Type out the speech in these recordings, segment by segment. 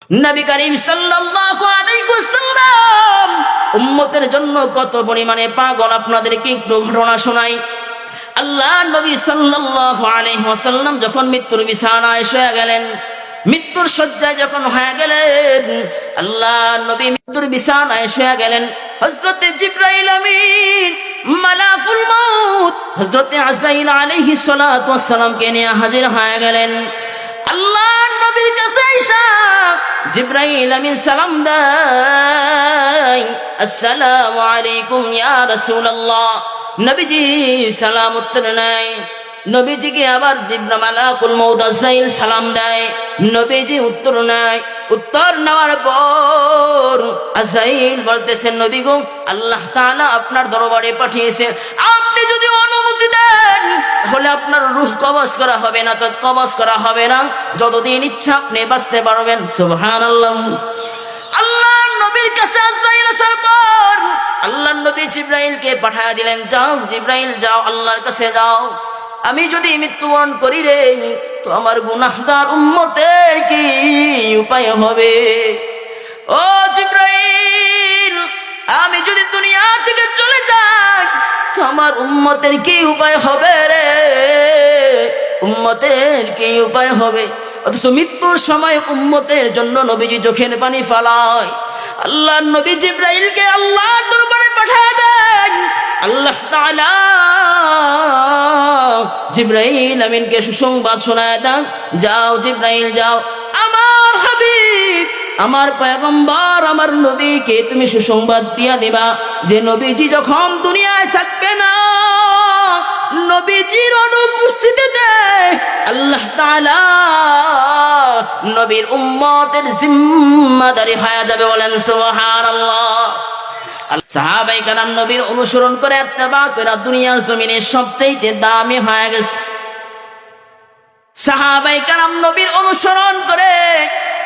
নবী করিম সাল্লাল্লাহু আলাইহি ওয়াসাল্লাম উম্মতের জন্য কত পরিমাণে পাগল আপনাদেরকে একটু ঘটনা শোনাই। আল্লাহ নবী সাল্লাল্লাহু আলাইহি ওয়াসাল্লাম যখন মৃত্যুর বিছানায় শুয়ে গেলেন, মৃত্যুর শয্যায় যখন হয়ে গেলেন, আল্লাহ নবী মৃত্যুর বিছানায় শুয়ে গেলেন, হযরতে জিবরাইল আমিন মালাকুল মউত হযরতে আজরাইল আলাইহিস সালাতু ওয়াস সালামকে নিয়ে হাজির হয়ে গেলেন। আল্লাহ নবীর কাছে আয়েশা জিবরাইল আমিন সালাম দেয়, আসসালামু আলাইকুম ইয়া রাসূলুল্লাহ। নবীজি সালাম উত্তর নেয়। নবীজিকে আবার জিবরাইল মালাকুল মউত আজরাইল সালাম দেয়, নবীজি উত্তর নেয়। উত্তর নেওয়ার পর আজরাইল বলতেছেন, নবী গো, আল্লাহ তাআলা আপনার দরবারে পাঠিয়েছেন, আপনি যদি অনুমতি দেন তাহলে আপনার রূহ কবজ করা হবে না, তো কবজ করা হবে না, যতদিন ইচ্ছা আপনি বাঁচতে পারবেন। সুবহানাল্লাহ। আল্লাহ নবীর কাছে আজরাইল আসার পর আল্লাহ নবী জিবরাইলকে পাঠিয়ে দিলেন, যাও জিবরাইল যাও, আল্লাহর কাছে যাও, আমি যদি মৃত্যুবরণ করি রে তো আমার গুনাহগার উম্মতের কি উপায় হবে? ও জিবরাইল, আমি যদি দুনিয়া থেকে চলে যাই তো আমার উম্মতের কি উপায় হবে রে? উম্মতের কি উপায় হবে? অথচ মৃত্যুর সময় উম্মতের জন্য নবীজি চোখের পানি ফালায়। আল্লাহ নবী জিবরাইলকে আল্লাহর দরবারে পাঠিয়ে দেন। আল্লাহ তাআলা জিবরাইল আমিনকে সুসংবাদ শোনায় দেন, যাও জিবরাইল যাও, আমার হাবিব, আমার পয়গম্বর, আমার নবীকে তুমি সুসংবাদ দিয়া দিবা যে নবীজি যখন দুনিয়ায় থাকবে না, নবীজির অনুপস্থিতিতে আল্লাহ তাআলা নবীর উম্মতের জিম্মাদারি হয়ে যাবে। বলেন সুবহানাল্লাহ। সাহাবায়ে কেরাম নবীর অনুসরণ করে ইত্তেবা করে দুনিয়ার জমিনে সবচেয়ে দামি হয়ে গেছে। সাহাবায়ে কেরাম নবীর অনুসরণ করে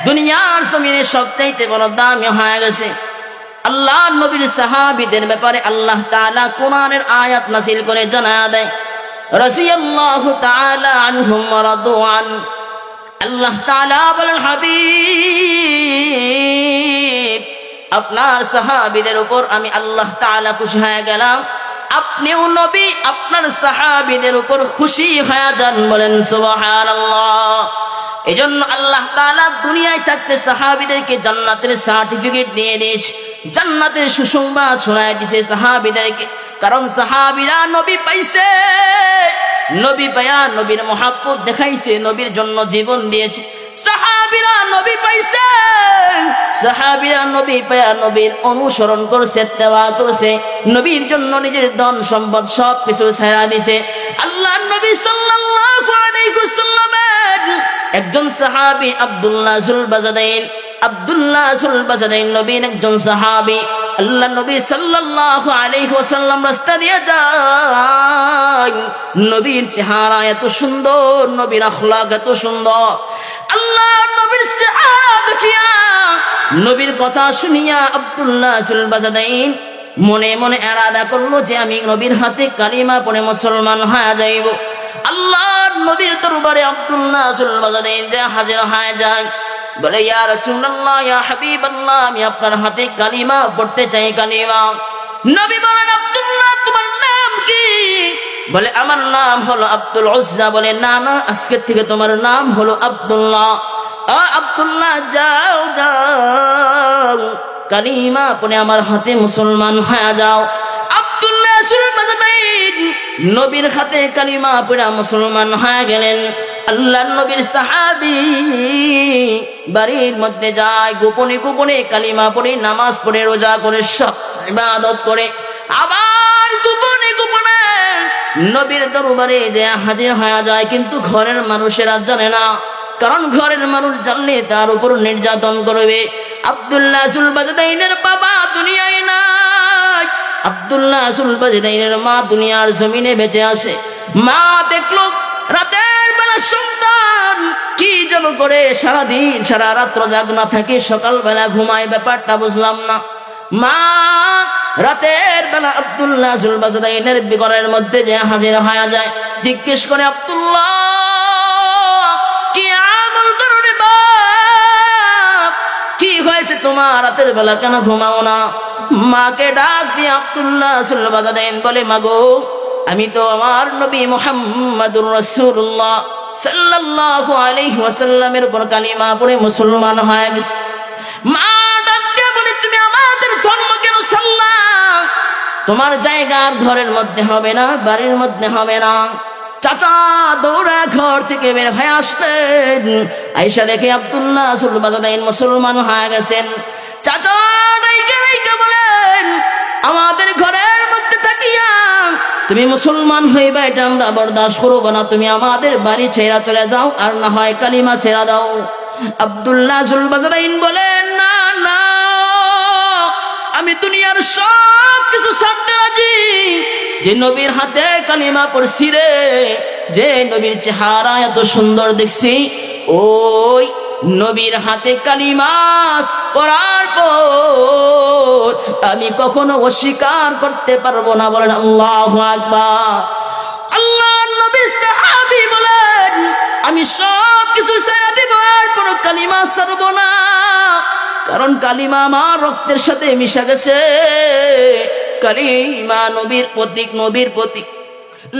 দুনিয়ার জমিনে সবচেয়ে বড় দামি হয়ে গেছে। আল্লাহ নবীর সাহাবীদের ব্যাপারে আল্লাহ তাআলা কোরআনের আয়াত নাযিল করে জানায়া দেয়, রাদিয়াল্লাহু তাআলা আনহুম ওয়া রাদু আন। আল্লাহ তাআলা বলেন, হাবিব, আপনার সাহাবীদের উপর আমি আল্লাহ তাআলা খুশি হয়ে গেলাম, আপনিও নবী আপনার সাহাবীদের উপর খুশি হয়ে যান। বলেন সুবহানাল্লাহ। এজন্য আল্লাহ তাআলা দুনিয়ায় থাকতে সাহাবীদেরকে জান্নাতের সার্টিফিকেট দিয়ে দিয়েছে, জান্নাতের সুসংবাদ শোনায় দিয়েছে সাহাবীদেরকে। কারণ সাহাবীরা নবী পাইছে, নবী পায়া নবীর মহব্বত দেখাইছে, নবীর জন্য জীবন দিয়েছে। সাহাবীরা নবী পাইছে, সাহাবীরা নবী পায়া নবীর অনুসরণ করছে, ইত্তেবা করছে, নবীর জন্য নিজের ধন সম্পদ সব কিছু ছেড়ে দিয়েছে। আল্লাহ নবী সাল্লাল্লাহু আলাইহি ওয়াসাল্লামের একজন সাহাবী আব্দুল্লাহ যুল বাজাদাইন, আব্দুল্লাহ যুল বাজাদাইন নবীর একজন সাহাবী। আল্লাহ নবী সাল্লাল্লাহু আলাইহি ওয়াসাল্লাম রাস্তা দিয়ে যায়, নবীর চেহারা এত সুন্দর, নবীর আখলাক এত সুন্দর। আল্লাহ নবীর চেহারা দেখিয়া, নবীর কথা শুনিয়া আব্দুল্লাহ যুল বাজাদাইন মনে মনে ইরাদা করলো যে আমি নবীর হাতে কালিমা পড়ে মুসলমান হয়ে যাইব। আল্লাহর নবীর দরবারে আব্দুল্লাহ যুল বাজাদাইন যে হাজির হয়ে যায়, বলে, ইয়া রাসূলুল্লাহ, ইয়া হাবিবাল্লাহ, আমি আপনার হাতে কালিমা পড়তে চাই, কালিমা। নবী বলেন, আব্দুল্লাহ, তোমার নাম কি? বলে, আমার নাম হলো আব্দুল উজ্জা। বলে, না না, আজকের থেকে তোমার নাম হলো আব্দুল্লাহ। আব্দুল্লাহ, যাও যাও, কালিমা পড়ে আমার হাতে মুসলমান হয়ে যাও। আব্দুল্লাহ নবীর হাতে কালিমা পড়ে মুসলমান হয়ে গেলেন। আল্লাহ নবীর সাহাবী বাড়ির মধ্যে যায়, গোপনে গোপনে কালিমা পড়ে, নামাজ পড়ে, রোজা করে, সব ইবাদত করে, আবার গোপনে গোপনে নবীর দরবারে যে হাজির হয়ে যায়। কিন্তু ঘরের মানুষেরা জানে না, কারণ ঘরের মানুষ জানলে তার উপর নির্যাতন করবে। আব্দুল্লাহ যুল বাজাদাইনের বাবা দুনিয়ায় নাই, আব্দুল্লাহ যুল বাজাদাইনের মা দুনিয়ার জমিনে বেঁচে আছে। মা দেখলো রাতের বেলা সন্তান কি যেন করে, সারাদিন সারা রাত্র জাগনা থাকে, সকালবেলা ঘুমায়, ব্যাপারটা বুঝলাম না। মা রাতের বেলা আব্দুল্লাহ যুল বাজাদাইনের ঘরের মধ্যে যে হাজির হয়ে যায়, জিজ্ঞেস করে, আব্দুল্লাহ, কি আমল করবে বাপ? তোমার রাতের বেলা কেন ঘুমাও না? মাকে ডাক দিয়ে আব্দুল্লাহ সুলবাজাদাইন বলে, মাগো আমি তো আমার নবী মুহাম্মাদুর রাসূলুল্লাহ সাল্লাল্লাহু আলাইহি ওয়াসাল্লামের উপর কালিমা পড়ে মুসলমান হয়ে গেছি। মা ডাক দিয়ে বলে, তুমি আমাদের ধর্ম কেন ছাড়লা? তোমার জায়গা ঘরের মধ্যে হবে না, বাড়ির মধ্যে হবে না। চাচা দৌড়া ঘর থেকে বের হয়ে আসলেন, আয়েশা দেখে আব্দুল্লাহ সুলবাজাদাইন মুসলমান হয়ে গেছেন। চাচা রাইকা রাইকা বলেন, আমাদের ঘরের মধ্যে থাকিয়া তুমি মুসলমান হইবা এটা আমরা বরদাস্ত করব না, তুমি আমাদের বাড়ি ছেড়ে চলে যাও, আর না হয় কালিমা ছেড়ে দাও। আব্দুল্লাহ সুলবাজাদাইন বলেন, না না, আমি দুনিয়ার সব কিছু ছাড়তে রাজি। যে নবীর হাতে কালিমা পড়ছি রে, যে নবীর চেহারা এত সুন্দর দেখছি, ওই নবীর হাতে কালিমা পড়ার পর আমি কখনো অস্বীকার করতে পারবো না। বলেন আল্লাহু আকবার। আল্লাহর নবীর সাহাবী বলেন, আমি সব কিছু ছেড়ে দেব, আর কোনো কালিমা ছাড়বো না, কারণ কালিমা আমার রক্তের সাথে মিশে গেছে। কালিমা নবীর প্রতীক, নবীর প্রতীক।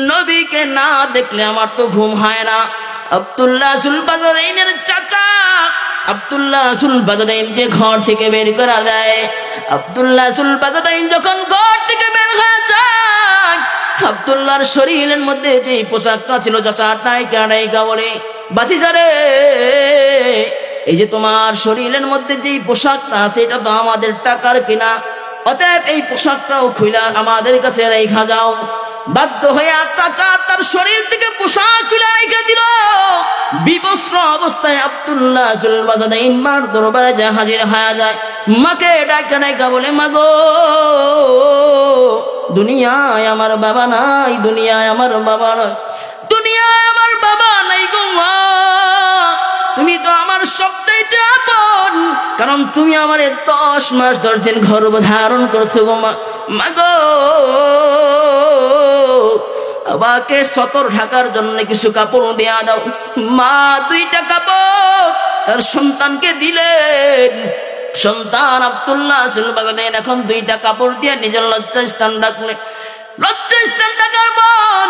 নবীকে না দেখলে আমার তো ঘুম হয় না। আব্দুল্লাহ সুলবাজাদাইনের চাচা আব্দুল্লাহ সুলবাজাদাইনকে ঘর থেকে বের করা দেয়। আব্দুল্লাহ সুলবাজাদাইন যখন ঘর থেকে বের হয়ে যায়, আব্দুল্লাহর শরীরের মধ্যে যে পোশাকটা ছিল, চাচা টাইকা টাইকা বলে, বাতিজারে এই যে তোমার শরীরের মধ্যে যে পোশাকটা আছে এটা তো আমাদের টাকার কিনা, অতএব এই পোশাকটাও খুইলা আমাদের কাছে রেখা যাও। বাধ্য হয়ে চাচা তার শরীর থেকে পোশাক খুলে রেখে দিল। বিবস্ত্র অবস্থায় আব্দুল্লাহ সুলবাজাদাইন মার দরবারে যা হাজির হয়ে যায়। মাকে ডাকা ডাকা বলে, মাগো দুনিয়ায় আমার বাবা নাই, দুনিয়ায় আমার বাবা নাই, দুনিয়ায় আমার বাবা নাই গো মা, তুমি তো আমার সবটাইতে আপন, কারণ তুমি আমার 10 মাস 10 দিন গর্ভ ধারণ করছো গো মা। মাগো বাবাকে সতর ঢাকার জন্য কিছু কাপড় দেয়া দাও। মা 2টা কাপড় তার সন্তানকে দিলেন। সন্তান আব্দুল্লাহ সুলবাজাদাইন এখন 2টা কাপড় দিয়ে নিজের লজ্জাস্থান রাখলেন। লজ্জাস্থান ঢাকার পর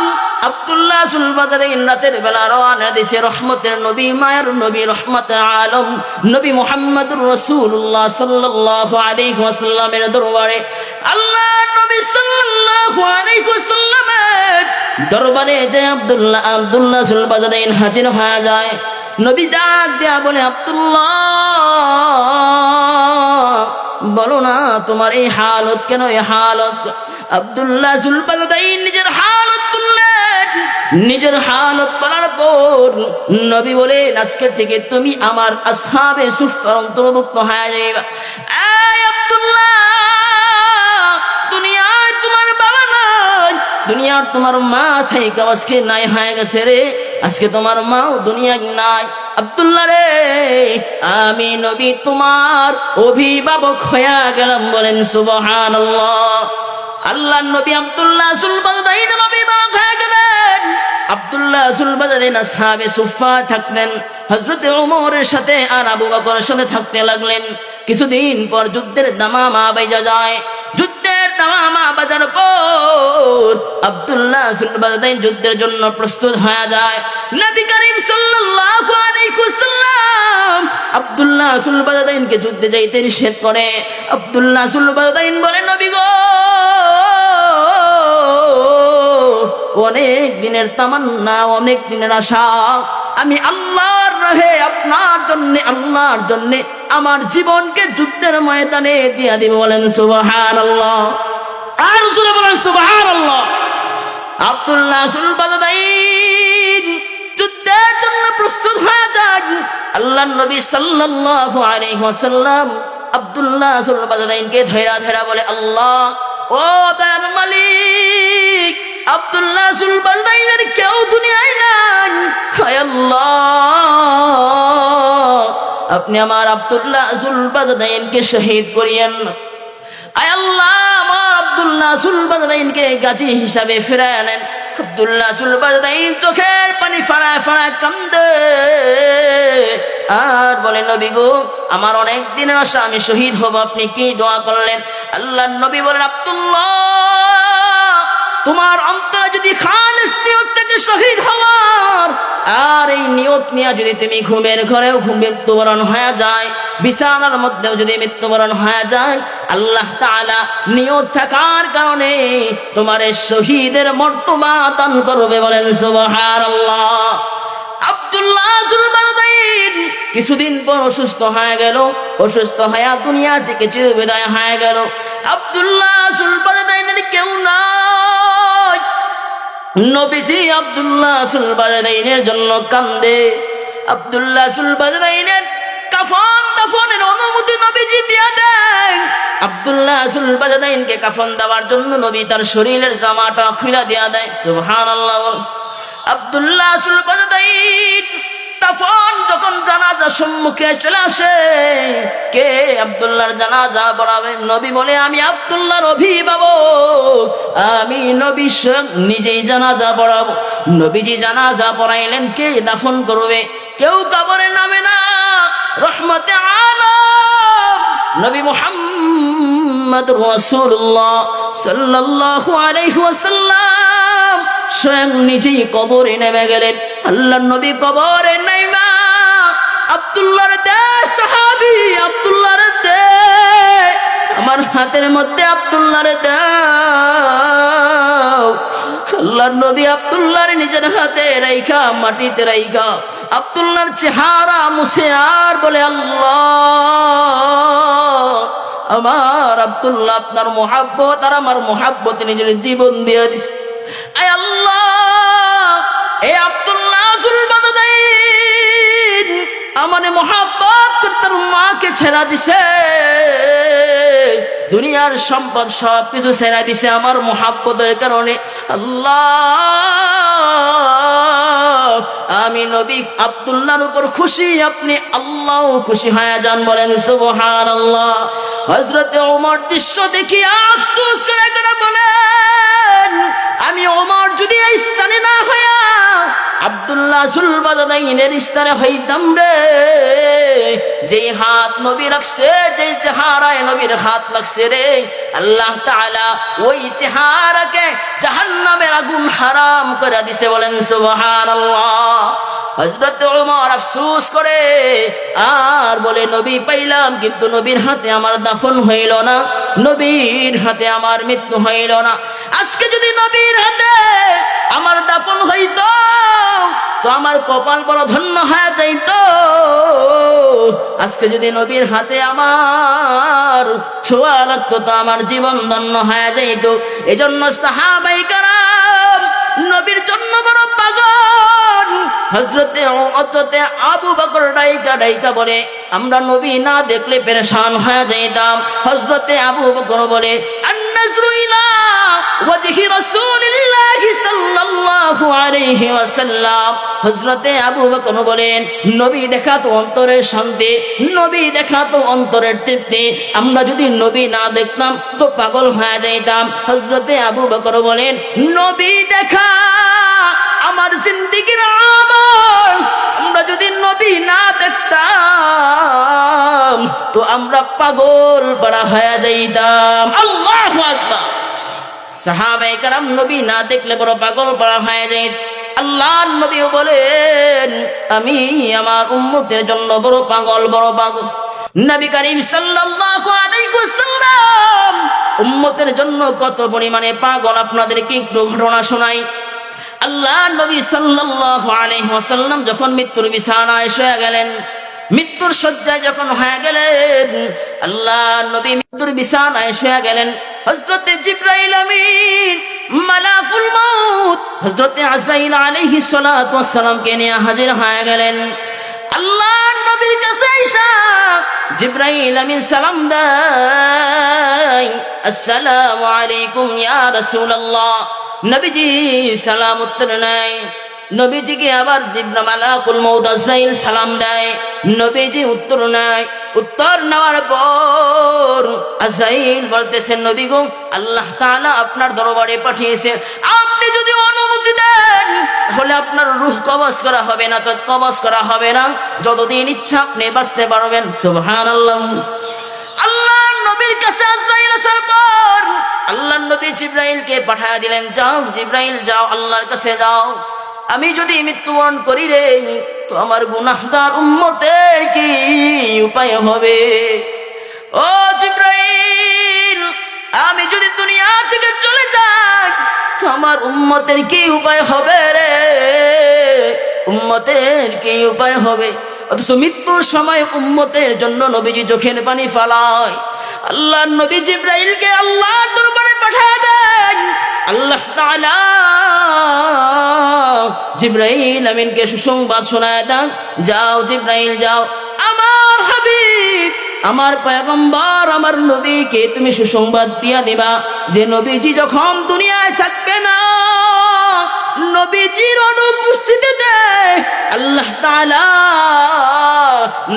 আব্দুল্লাহ সুলবাজাদাইন রাতের বেলা রওনা দিয়েছে রহমতের নবী, মায়ের নবী, রহমতে আলম নবী মুহাম্মদুর রাসূলুল্লাহ সাল্লাল্লাহু আলাইহি ওয়াসাল্লামের দরবারে। আল্লাহর নবী সাল্লাল্লাহু আলাইহি ওয়াসাল্লামের দরবারে যে আব্দুল্লাহ সুলবাজাদাইন হাজির হয়ে যায়। নবী ডাক দেয়া বলে, আব্দুল্লাহ বলো না তোমার এই হালত কেন, এই হালত? আব্দুল্লাহ সুলবাজাদাইন নিজের হালত বললেন। নিজের হালত বলার পর নবী বলেন, আজকের থেকে তুমি আমার আসহাবে সুফফার অন্তর্ভুক্ত হয়ে যাবে। এই আব্দুল্লাহ, দুনিয়ায় তোমার বাবা নাই, দুনিয়ার তোমার মা থেকে আজকে নাই হয়ে গেছে রে, আজকে তোমার মাও দুনিয়ায় নাই। আব্দুল্লাহ রে, আমি নবী তোমার অভিভাবক হয়ে গেলাম। বলেন সুবহানাল্লাহ। আল্লাহ নবী আব্দুল্লাহ সুলবাজাদাইনের অভিভাবক হয়ে গেলেন। আব্দুল্লাহ সুলবাজাদাইন আসহাবে সুফফা থাকলেন, হযরত ওমরের সাথে আর আবু বকরের সাথে থাকতে লাগলেন। কিছুদিন পর যুদ্ধের দামামা বেজে যায়। যুদ্ধের দামামা বাজার পর আব্দুল্লাহ সুলবাজাদাইন যুদ্ধের জন্য প্রস্তুত হয়ে যায়। নবী করিম সাল্লাল্লাহু আলাইহি ওয়াসাল্লাম আব্দুল্লাহ সুলবাজাদাইনকে যুদ্ধে যাইতে নিষেধ করে। আব্দুল্লাহ সুলবাজাদাইন বলে, নবী গো, অনেক দিনের তামান্না, অনেক দিনের আশা, আমি আল্লাহর রাহে আপনার জন্য আমার জীবনকে যুদ্ধের ময়দানে দিয়ে দিব। বলেন সুবহানাল্লাহ। আর রাসূল বলেন সুবহানাল্লাহ। আব্দুল্লাহ সুলবাজাদাইন যুদ্ধের জন্য প্রস্তুত হয়ে যান। আল্লাহর নবী সাল্লাল্লাহু আলাইহি ওয়াসাল্লাম আব্দুল্লাহ সুলবাজাদাইনকে ধৈরা বলে, আল্লাহ ও দয়ার মালিক, আব্দুল্লাহ সুলবাজাদাইনের কেউ দুনিয়ায় নাই, হায় আল্লাহ আপনি আমার আব্দুল্লাহ সুলবাজাদাইনকে শহীদ করিয়েন। আয় আল্লাহ, আমার আব্দুল্লাহ সুলবাজাদাইনকে গাজী হিসাবে ফিরায় আনেন। আব্দুল্লাহ সুলবাদাইন চোখের পানি ফাড়ায় ফাড়ায় কান্দে আর বলে, নবী গো, আমার অনেক দিনের আশা, আমি শহীদ হব, আপনি কি দোয়া করলেন? আল্লাহর নবী বলেন, আব্দুল্লাহ, তোমার অন্তরে যদি খালিস নিয়ত থেকে শহীদ হওয়ার আর এই নিয়ত নিয়ে যদি তুমি ঘুমের ঘরেও মৃত্যুবরণ হয়ে যায়, বিছানার মধ্যেও যদি মৃত্যুবরণ হয়ে যায়, আল্লাহ তাআলা নিয়ত থাকার কারণে তোমার এই শহীদের মর্তবা দান করবে। বলেন সুবহানাল্লাহ। আব্দুল্লাহ সুলবাদাইন কিছুদিন পর অসুস্থ হয়ে গেল, অসুস্থ হয়ে দুনিয়া থেকে চিরবিদায় হয়ে গেল। আব্দুল্লাহ সুলবাদাইনের কেউ নাই। নবীজি আব্দুল্লাহ সুলবাদাইনের জন্য কান্দে। আব্দুল্লাহ সুলবাদাইনের কাফন দাফনের অনুমতি নবীজি দিয়ে দেন। আব্দুল্লাহ সুলবাদাইনকে কাফন দেওয়ার জন্য নবী তার শরীরের জামাটা খুলে দেয়া দেয়। সুবহানাল্লাহ। আব্দুল্লাহ সুলবাদাইন কাফন যখন জানাজা সম্মুখে চলে আসে, কে আব্দুল্লাহর জানাজা পড়াবে? নবী বলে, আমি আব্দুল্লাহর অভিভাবক, আমি নবী নিজেই জানাজা পড়াবো। নবীজি জানাজা পড়াইলেন, কে দাফন করবে? কেউ কবরে নামে না। রহমতে আলম নবী মুহাম্মদ রাসূলুল্লাহ সাল্লাল্লাহু আলাইহি ওয়াসাল্লাম স্বয়ং নিজেই কবরে নেমে গেলেন। আল্লাহর নবী কবরে নাইমা আব্দুল্লাহর দে সাহাবী, আব্দুল্লাহর দে, আমার হাতের মধ্যে আব্দুল্লাহর দাও। আল্লাহর নবী আব্দুল্লাহর নিজের হাতে রাইখা, মাটিতে রাইখা আব্দুল্লাহর চেহারা মুছে আর বলে, আল্লাহ, আমার আব্দুল্লাহ আপনার মুহাব্বত আর আমার মুহাব্বতে নিজের জীবন দিয়ে দিছে। আয় আল্লাহ, এই আব্দুল্লাহ সুলবাদাইন আমার মুহাব্বত করে তার মাকে ছেড়া দিছে, দুনিয়ার সম্পদ সব কিছু ছেড়া দিছে আমার মুহাব্বতের কারণে। আল্লাহ, আমি নবী আব্দুল্লাহর উপর খুশি, আপনি আল্লাহ খুশি হয়ে যান। বলেন সুবহানাল্লাহ। হযরত ওমর দৃশ্য দেখি আফসোস করে করে বলেন, আমি ওমর যদি এই স্থানে না হইয়া আব্দুল্লাহ সুলবাদাইনের স্থানে হইতাম রে, যে হাত নবী রাখছে, যে চেহারায় নবীর হাত লাগছে রে, আল্লাহ তাআলা ওই চেহারাকে জাহান্নামের আগুন হারাম করে দিছে। বলেন সুবহানাল্লাহ। হযরত ওমর আফসোস করে আর বলে, নবী পাইলাম, কিন্তু নবীর হাতে আমার দাফন হইল না, নবীর হাতে আমার মৃত্যু হইল না। আজকে যদি নবীর হাতে আমার দাফন হইত তো আমার কপাল বড় ধন্য হয়ে যাইত। আজকে যদি নবীর হাতে আমার ছোঁয়া লাগতো তো আমার জীবন ধন্য হয়ে যাইত। এজন্য সাহাবায়ে কেরাম নবীর জন্য বড় পাগল। হযরতে আবু বকর ডাইকা ডাইকা বলে, আমরা নবী না দেখলে পেরেশান হয়ে যাইতাম। হযরতে আবু বকর বলে, আন-নাজরু ইলা ওয়াজহি রাসূলিল্লাহি সাল্লাল্লাহু আলাইহি ওয়াসাল্লাম। হযরতে আবু বকর বলেন, নবী দেখা তো অন্তরের শান্তি, নবী দেখা তো অন্তরের তৃপ্তি, আমরা যদি নবী না দেখতাম তো পাগল হয়ে যাইতাম। হযরতে আবু বকর বলেন, নবী দেখা আমার জিন্দেগীর আমল, আমরা যদি নবী না দেখতাম তো আমরা পাগল পাড়া হয়ে যাইতাম। আল্লাহু আকবার। সাহাবায়ে কেরাম নবী না দেখলে বড় পাগল পাড়া হয়ে যাইত। আল্লাহর নবীও বলেন, আমি আমার উম্মতের জন্য বড় পাগল, বড় পাগল। নবী করিম সাল্লাল্লাহু আলাইহি ওয়াসাল্লাম উম্মতের জন্য কত পরিমাণে পাগল আপনাদেরকে একটু ঘটনা শোনাই। আল্লাহর নবী সাল্লাল্লাহু আলাইহি ওয়াসাল্লাম যখন মৃত্যুর বিছানায় শুয়ে গেলেন, মৃত্যুর শয্যায় যখন হয়ে গেলেন, আল্লাহর নবী মৃত্যুর বিছানায় শুয়ে গেলেন। হযরতে জিবরাইল আমিন মালাকুল মাউত হযরতে আজরাইল আলাইহিস সালাতু ওয়াস সালামকে নিয়ে হাজির হয়ে গেলেন। আল্লাহর নবীর কাছে আয়েশা জিবরাইল আমিন সালাম দেয়, আসসালামু আলাইকুম ইয়া রাসূলুল্লাহ। নবীজি সালাম উত্তর নেয়। নবীজিকে আবার মালাকুল মউত আজরাইল সালাম দেয়, নবীজি উত্তর নেয়। উত্তর নেওয়ার পর আজরাইল বলতেছেন, নবী গো, আল্লাহ তাআলা আপনার দরবারে পাঠিয়েছেন, আপনি যদি অনুমতি তাহলে আপনার রূহ কবজ করা হবে না, তো কবজ করা হবে না যতদিন ইচ্ছা আপনি বাঁচতে পারবেন। সুবহানাল্লাহ। আল্লাহর নবীর কাছে আজরাইল আসার পর আল্লাহর নবী জিবরাইলকে পাঠিয়ে দিলেন, যাও জিবরাইল যাও, আল্লাহর কাছে যাও, আমি যদি মৃত্যুবরণ করি রে তো আমার গুনাহগার উম্মতের কি উপায় হবে? ও জিবরাইল, আমি যদি দুনিয়া থেকে চলে যাই তো আমার উম্মতের কি উপায় হবে রে? উম্মতের কি উপায় হবে? অথচ মৃত্যুর সময় উম্মতের জন্য নবীজি চোখের পানি ফালায়। আল্লাহর নবী জিবরাইলকে আল্লাহর দরবারে পাঠিয়ে দেন। আল্লাহ তাআলা জিবরাইল আমিনকে সুসংবাদ শোনায় দেন, যাও জিবরাইল যাও, আমার হাবিব, আমার পয়গম্বর, আমার নবীকে তুমি সুসংবাদ দিয়া দিবা যে নবীজি যখন দুনিয়ায় থাকবে না, নবীজির অনুপস্থিতিতে আল্লাহ তাআলা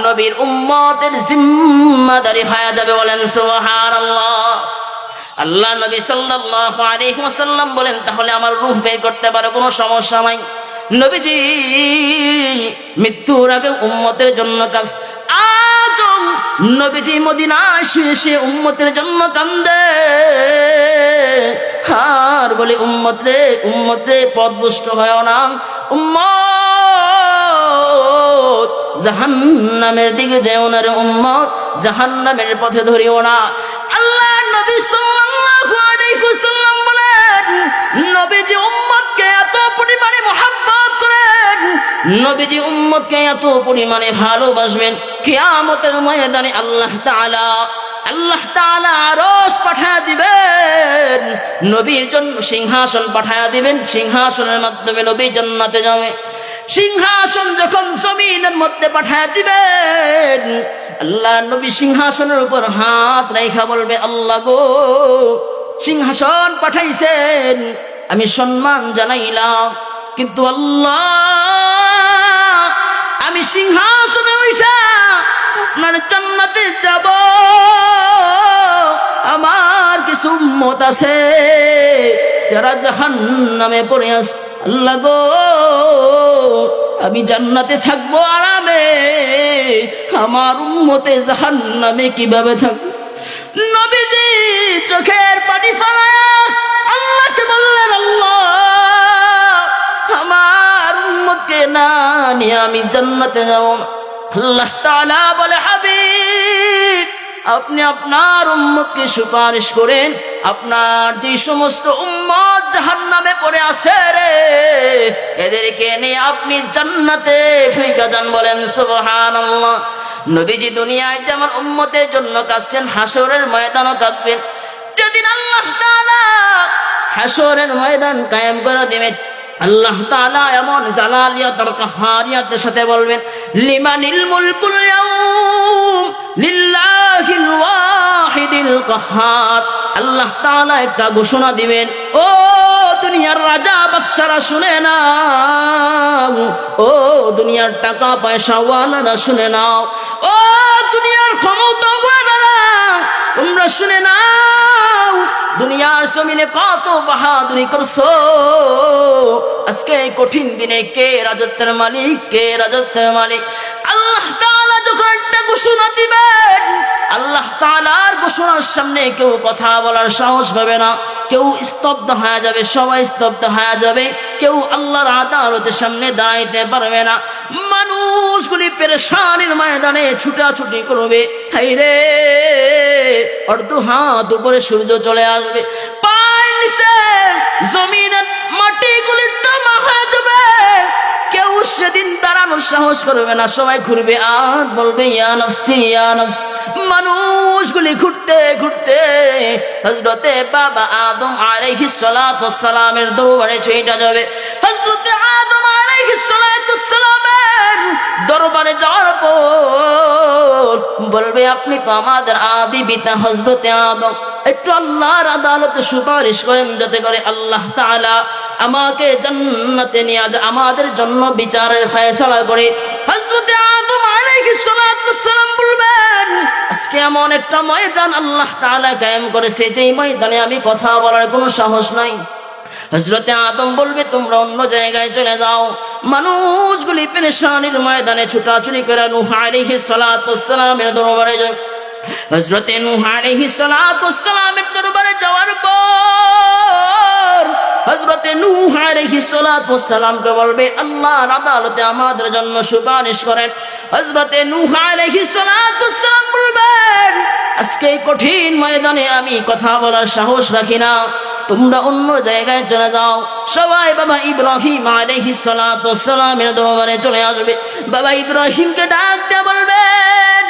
নবীর উম্মতের জিম্মাদারি হয়ে যাবে। বলেন সুবহানাল্লাহ। আল্লাহ নবী সাল্লাল্লাহু আলাইহি ওয়াসাল্লাম বলেন, তাহলে আমার রূহ বের করতে পারো, কোনো সমস্যা নাই। নবীজি মৃত্যুর আগে উম্মতের জন্য কাজ। আজও নবীজি মদিনায় শুয়ে উম্মতের জন্য কান্দে আর বলে, উম্মত রে পথভ্রষ্ট হয় না, উম্মত জাহান্নামের দিকে যেও না রে, উম্মত জাহান্নামের পথে ধরিও না। আল্লাহ নবী সাল্লাল্লাহু আলাইহি ওয়াসাল্লাম বলেন, নবীজি উম্মতকে এত পরিমাণে মহব্বত করেন, নবীজি উম্মতকে এত পরিমাণে ভালোবাসবেন, কিয়ামতের ময়দানে আল্লাহ তাআলা আরশ পাঠিয়ে দিবেন, নবীর জন্য সিংহাসন পাঠিয়ে দিবেন, সিংহাসনের মাধ্যমে নবী জান্নাতে যাবে। সিংহাসন যখন জমিনের মধ্যে পাঠিয়ে দিবেন, আল্লাহ নবী সিংহাসনের উপর হাত রাইখা বলবে, আল্লাহ গো, সিংহাসন পাঠাইছেন, আমি সম্মান জানাইলাম, কিন্তু আল্লাহ আমি সিংহাসনে উঠা আপনার জান্নাতে যাব, আমার কিছু উম্মত আছে যারা জাহান্নামে পড়ে আছে, আল্লাহ গো আমি জান্নাতে থাকবো আরামে, আমার উম্মতে জাহান্নামে কিভাবে থাকবে? নবীজি চোখের পানি ফেলায়া আল্লাহকে বললেন, আল্লাহ আমার উম্মতকে না নিয়ে আমি জান্নাতে যাব। আল্লাহ তাআলা বলে, হাবিব, আপনি আপনার উম্মতকে সুপারিশ করেন, আপনার যে সমস্ত উম্মত জাহান্নামে পড়ে আছে রে, এদেরকে নিয়ে আপনি জান্নাতে ঢুইকা যান। বলেন সুবহানাল্লাহ। নবীজি দুনিয়ায় যেমন উম্মতের জন্য কাঁদছেন, হাসরের ময়দানও কাঁদবেন। যেদিন আল্লাহ তাআলা হাসরের ময়দান কায়েম করে দিবেন, আল্লাহ তাআলা এমন জালালিয়াত আর কাহারিয়াতের সাথে বলবেন, লিমানিল মুলকুল ইয়াউম লিল্লাহিল ওয়াহিদিল কাহার। আল্লাহ তাআলা একটা ঘোষণা দিবেন, ও দুনিয়ার রাজা বাদশারা শুনে নাও, ও দুনিয়ার টাকা পয়সা ওয়ালারা শুনে নাও, ও দুনিয়ার ক্ষমতাওয়ালারা তোমরা শুনে নাও, দুনিয়ার জমিনে কত বাহাদুরি করছো, আজকে কঠিন দিনে কে রাজত্বের মালিক, কে রাজত্বের মালিক? আল্লাহ তাআলা যখন একটা ঘোষণা দিবেন, আল্লাহ তাআলার ঘোষণার সামনে কেউ কথা বলার সাহস পাবে না, কেউ স্তব্ধ হয়ে যাবে, সবাই স্তব্ধ হয়ে যাবে, কেউ আল্লাহর আদালতের সামনে দাঁড়াইতে পারবে না। মানুষগুলি পেরেশানির ময়দানে ছুটাছুটি করবে, হাইরে অর্ধ হাত উপরে সূর্য চলে আসবে, পায়ের নিচে জমিনের মাটিগুলি তামা হয়ে যাবে, কেউ সেদিন দাঁড়ানোর সাহস করবে না, সবাই ঘুরবে আর বলবে ইয়া নফসি ইয়া নফসি। মানুষগুলি ঘুরতে ঘুরতে হযরতে বাবা আদম আলাইহিস সালাতু ওয়াস সালামের দরবারে ছুঁইটা যাবে। হযরতে আদম আলাইহিস সালাতু ওয়াস সালামের দরবারে যাওয়ার পর বলবে, আপনি তো আমাদের আদি পিতা হযরতে আদম, একটু আল্লাহর আদালতে সুপারিশ করেন যাতে করে আল্লাহ তাআলা আমাকে জান্নাতে নিয়ে আমাদের জন্য বিচারের ফয়সালা করে। হযরতে আদম আলাইহিস সালাতু ওয়াস সালাম বলবেন, আজকে এমন একটা ময়দান আল্লাহ তাআলা কায়েম করেছে, যেই ময়দানে আমি কথা বলার কোনো সাহস নাই, হযরতে আদম বলবে তোমরা অন্য জায়গায় চলে যাও। মানুষগুলি পেরেশানির ময়দানে ছুটাছুটি করে নূহ আলাইহিস সালাতু ওয়াস সালামের দরবারে যায়। হযরতে নূহ আলাইহিস সালাতু ওয়াস সালামের দরবারে যাওয়ার পর হযরতে নূহ আলাইহিস সালাতু ওয়াস সালামকে বলবে আল্লাহর আদালতে আমাদের জন্য সুপারিশ করেন। হযরতে নূহ আলাইহিস সালাতু ওয়াস সালাম বলবেন আজকে এই কঠিন ময়দানে আমি কথা বলার সাহস রাখি না, তোমরা অন্য জায়গায় চলে যাও। সবাই বাবা ইব্রাহিম আলাইহিস সালাতু ওয়াস সালামের দরবারে চলে আসবে। বাবা ইব্রাহিমকে ডাক দিয়ে বলবেন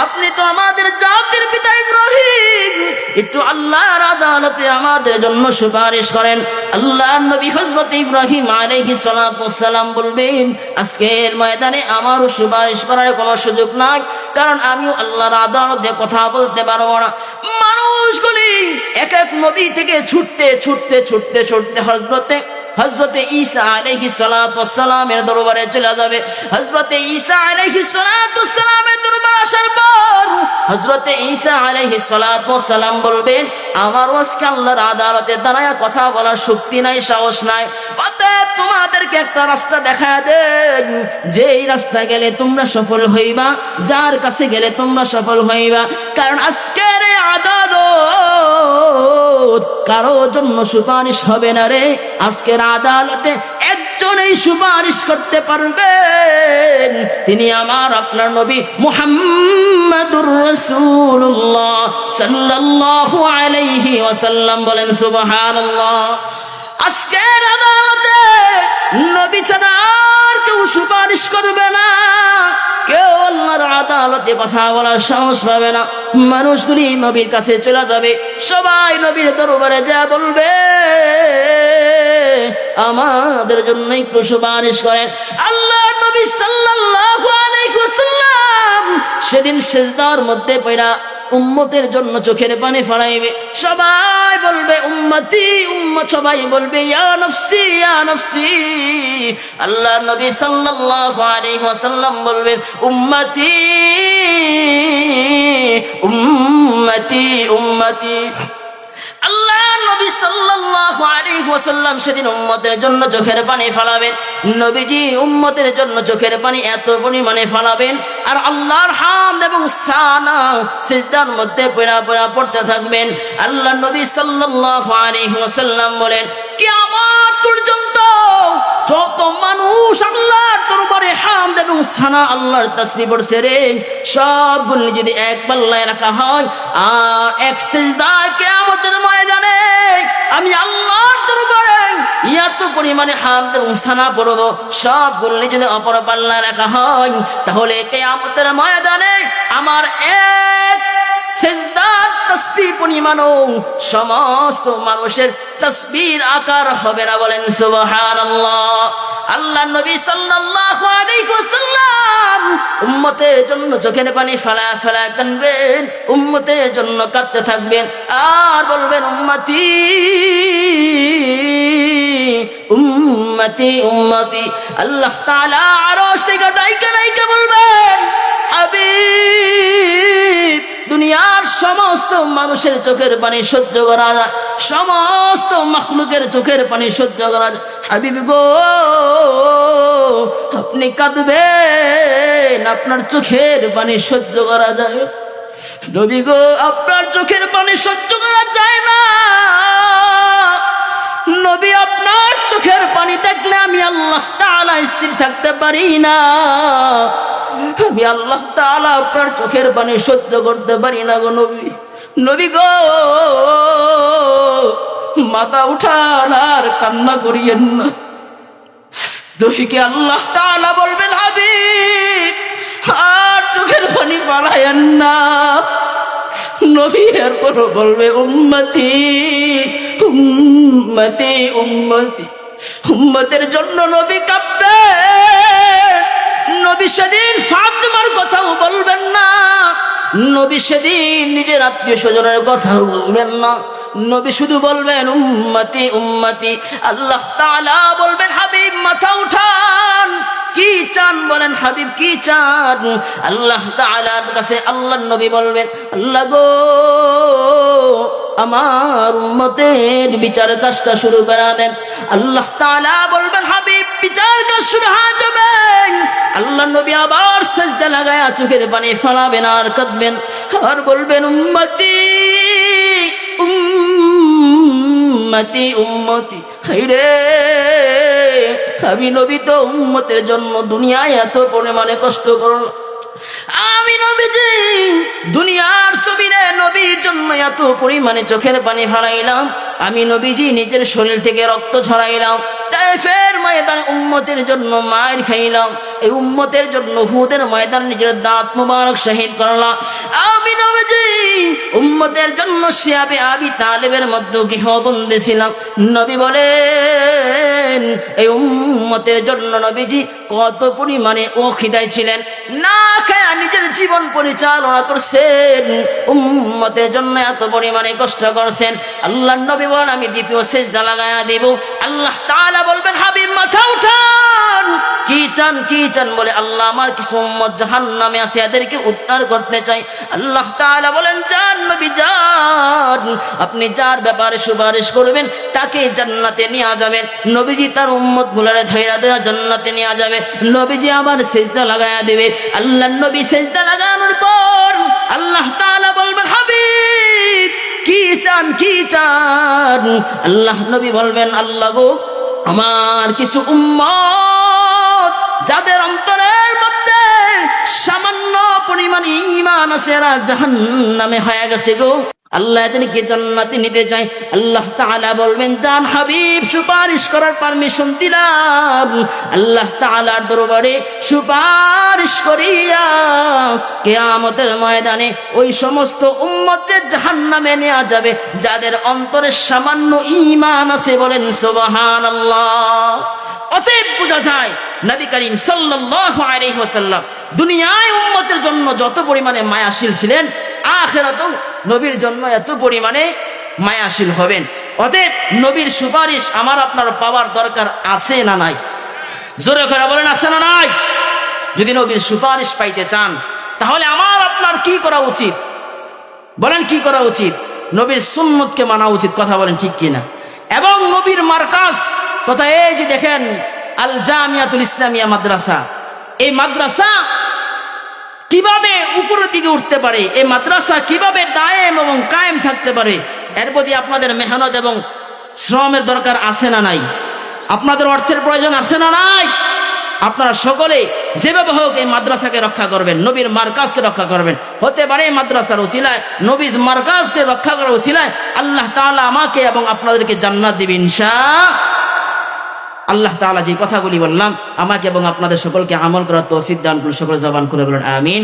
আপনি তো আমাদের জাতির পিতা ইব্রাহিম, একটু আল্লাহর আদালতে আমাদের জন্য সুপারিশ করেন। আল্লাহর নবী হযরত ইব্রাহিম আলাইহিস সালাতু ওয়াস সালাম বলবেন আজকের ময়দানে আমারও সুপারিশ করার কোনো সুযোগ নাই, কারণ আমিও আল্লাহর আদালতে কথা বলতে পারবো না। মানুষগুলি এক এক নবী থেকে ছুটতে ছুটতে ছুটতে ছুটতে হযরতে ঈসা আলাইহিস সালাতু ওয়াস সালামের দরবারে চলে যাবে। হযরতে ঈসা আলাইহিস সালাতু ওয়াস সালামের দরবারে আসার পর হযরতে ঈসা আলাইহিস সালাতু ওয়াস সালাম বলবেন আমার আজকে আল্লাহর আদালতে দাঁড়ায় কথা বলার শক্তি নাই, সাহস নাই, অতএব তোমাদেরকে একটা রাস্তা দেখায় দেন, যেই রাস্তা গেলে তোমরা সফল হইবা, যার কাছে গেলে তোমরা সফল হইবা। কারণ আজকের এই আদালত কারো জন্য সুপারিশ হবে না রে। আজকের আদালতে একজনই সুপারিশ করতে পারবেন, তিনি আমার আপনার নবী মুহাম্মাদুর রাসূলুল্লাহ সাল্লাল্লাহু আলাইহি ওয়াসাল্লাম। বলেন সুবহানাল্লাহ। আজকের আদালতে নবী ছাড়া আর কেউ সুপারিশ করবে না, কেউ আল্লাহর আদালতে কথা বলার সাহস পাবে না। মানুষগুলি নবীর কাছে চলে যাবে, সবাই নবীর দরবারে যা বলবে আমাদের জন্য একটু সুপারিশ করেন। আল্লাহর নবী সাল্লাল্লাহু আলাইহি ওয়াসাল্লাম সেদিন সিজদার মধ্যে পড়া উম্মতের জন্য চোখের পানি ফলাইবে। সবাই বলবে উম্মতি উম্মত, সবাই বলবে ইয়া নফসি ইয়া নফসি। আল্লাহর নবী সাল্লাল্লাহু আলাইহি ওয়াসাল্লাম বলবেন উম্মতি উম্মতি উম্মতি। আল্লাহর নবী সাল্লাল্লাহু আলাইহি ওয়াসাল্লাম সেদিন উম্মতের জন্য চোখের পানি ফলাবেন। নবীজি উম্মতের জন্য চোখের পানি এত পরিমাণে ফলাবেন আর আল্লাহর হামদ এবং সানা সিজদার মধ্যে পড়তে থাকবেন। আল্লাহর নবী সাল্লাল্লাহু আলাইহি ওয়াসাল্লাম বলেন কিয়ামত পর্যন্ত যত মানুষ আল্লাহর দরবারে হামদ এবং সানা আল্লাহর তাসবিহ পড়ছে রে, সবগুলো যদি এক পাল্লায় রাখা হয় আর এক সিজদায় কিয়ামতের ময়দানে আমি আল্লাহর দরবারে এত পরিমাণে হামদ এবং সানা পড়ব, সবগুলো যদি অপর পাল্লায় রাখা হয় তাহলে কিয়ামতের ময়দানে আমার এক সিজদার তাসবিহ পরিমাণও সমস্ত মানুষের তাসবিহর আকার হবে না। বলেন সুবহানাল্লাহ। আল্লাহর নবী সাল্লাল্লাহু আলাইহি ওয়াসাল্লাম উম্মতের জন্য চোখের পানি ফেলা ফেলা কাঁদবেন, উম্মতের জন্য কাঁদতে থাকবেন আর বলবেন উম্মতি উম্মতি উম্মতি। আল্লাহ তাআলা আরশ থেকে ডাইকা ডাইকা বলবেন হাবিব দুনিয়ার সমস্ত মানুষের চোখের পানি সহ্য করা যায়, সমস্ত মাখলুকের চোখের পানি সহ্য করা যায়, হাবিব গো আপনি কাঁদবেন, আপনার চোখের পানি সহ্য করা যায়। নবী গো আপনার চোখের পানি সহ্য করা যায় না, নবী আপনার চোখের পানি দেখলে আমি আল্লাহ তাআলা স্থির থাকতে পারি না, আমি আল্লাহ তাআলা আপনার চোখের পানি সহ্য করতে পারি না গো নবী। নবী গো মাথা উঠান আর কান্না করিয়েন না। নবীকে আল্লাহ তাআলা বলবেন হাবিব আর চোখের পানি ফালায়েন না। নবী এরপর বলবে উম্মতি উম্মতি উম্মতি। উম্মতের জন্য নবী কাঁদবে। নবী সেদিন ফাতেমার কথাও বলবেন না, নবী সেদিন নিজের আত্মীয় স্বজনের কথাও বলবেন না, নবী শুধু বলবেন উম্মতি উম্মতি। আল্লাহ তাআলা বলবেন হাবিব মাথা উঠান, কি চান বলেন হাবিব কি চান? আল্লাহ তাআলার কাছে আল্লাহর নবী বলবেন আল্লাহ গো আমার উম্মতের বিচার কাজটা শুরু করে দেন। আল্লাহ তাআলা বলবেন হাবিব বিচার কাজ শুরু হয়ে যাবে। আল্লাহ নবী আবার সিজদা লাগায়া চোখের পানি ফেলাবেন আর কাঁদবেন আর বলবেন উম্মতি উম্মতি উম্মতি। হায়রে আমি নবী তো উম্মতের জন্য দুনিয়ায় এত পরিমাণে কষ্ট করলাম, আমি নবীজি দুনিয়ার জমিনে নবীর জন্য এত পরিমাণে চোখের পানি ফেলাইলাম, আমি নবীজি নিজের শরীর থেকে রক্ত ঝরাইলাম, তায়েফের ময়দানে উম্মতের জন্য মায়ের খাইলাম, এই উম্মতের জন্য উহুদের ময়দান নিজের দাঁত মুবারক শহীদ করলাম, আমি নবীজি উম্মতের জন্য শিয়াবে আবি তালেবের মধ্যে গৃহবন্দী ছিলাম। নবী বলেন এই উম্মতের জন্য নবীজি কত পরিমাণে অখিদায় ছিলেন, না খায়া নিজের জীবন পরিচালনা করছেন, উম্মতের জন্য এত পরিমাণে কষ্ট করছেন। আল্লাহ নবী বলেন আমি দ্বিতীয় সিজদা লাগায়া দেব। আল্লাহ তাআলা বলবেন হাবিব মাথা উঠান, কি চান কি চান? বলে আল্লাহ আমার কিছু উম্মত জাহান্নামে আছে, এদেরকে উদ্ধার করতে চাই। আল্লাহ তাআলা বলেন যান নবী যান, আপনি যার ব্যাপারে সুপারিশ করবেন তাকে জান্নাতে নিয়ে যাবেন। নবীজি তার উম্মত গুলারে ধৈরা ধৈরা জান্নাতে নিয়ে যাবে। নবীজি আবার সিজদা লাগায়া দিবে। আল্লাহ নবী সিজদা লাগানোর পর আল্লাহ তাআলা বলবেন হাবিব কি চান কি চান? আল্লাহ নবী বলবেন আল্লাহ গো আমার কিছু উম্মত যাদের অন্তরের মধ্যে সামান্য পরিমাণ ঈমান আছে, এরা জাহান্নামে হয়ে গেছে গো, আল্লাহ এদেরকে জান্নাতে নিতে চাই। আল্লাহ তাআলা বলবেন জান হাবিব সুপারিশ করার পারমিশন দিলাম। আল্লাহ তাআলার দরবারে সুপারিশ করিয়া কিয়ামতের ময়দানে ওই সমস্ত উম্মতদের জাহান্নামে নেওয়া যাবে যাদের অন্তরে সামান্য ঈমান আছে। বলেন সুবহানাল্লাহ। অতএব বোঝা যায় নবী করিম সাল্লাল্লাহু আলাইহি ওয়াসাল্লাম দুনিয়ায় উম্মতের জন্য যত পরিমাণে মায়াশীল ছিলেন, আখিরাতেও নবীর জন্য এত পরিমাণে মায়াশীল হবেন। অতএব নবীর সুপারিশ আমার আপনার পাওয়ার দরকার আছে না নাই? জোরে করে বলেন আছে না নাই? যদি নবীর সুপারিশ পাইতে চান তাহলে আমার আপনার কি করা উচিত? বলেন কি করা উচিত? নবীর সুন্নতকে মানা উচিত, কথা বলেন ঠিক কিনা? এবং নবীর মার্কাজ তথা এই যে দেখেন আল জামিয়াতুল ইসলামিয়া মাদ্রাসা, এই মাদ্রাসা কিভাবে উপরের দিকে উঠতে পারে, এই মাদ্রাসা কিভাবে দায়েম এবং কায়েম থাকতে পারে, এর প্রতি আপনাদের মেহনত এবং শ্রমের দরকার আছে না নাই? আপনাদের অর্থের প্রয়োজন আছে না নাই? আপনারা সকলে যেভাবে হোক এই মাদ্রাসাকে রক্ষা করবেন, নবীর মার্কাজকে রক্ষা করবেন। হতে পারে এই মাদ্রাসার ওসিলায়, নবীর মার্কাজকে রক্ষা করার ওসিলায় আল্লাহ তাআলা আমাকে এবং আপনাদেরকে জান্নাত দিবেন ইনশাআল্লাহ। আল্লাহ তাআলা যে কথাগুলি বললাম আমাকে এবং আপনাদের সকলকে আমল করার তৌফিক দান করুন। সকলে জবান করে বলেন আমিন।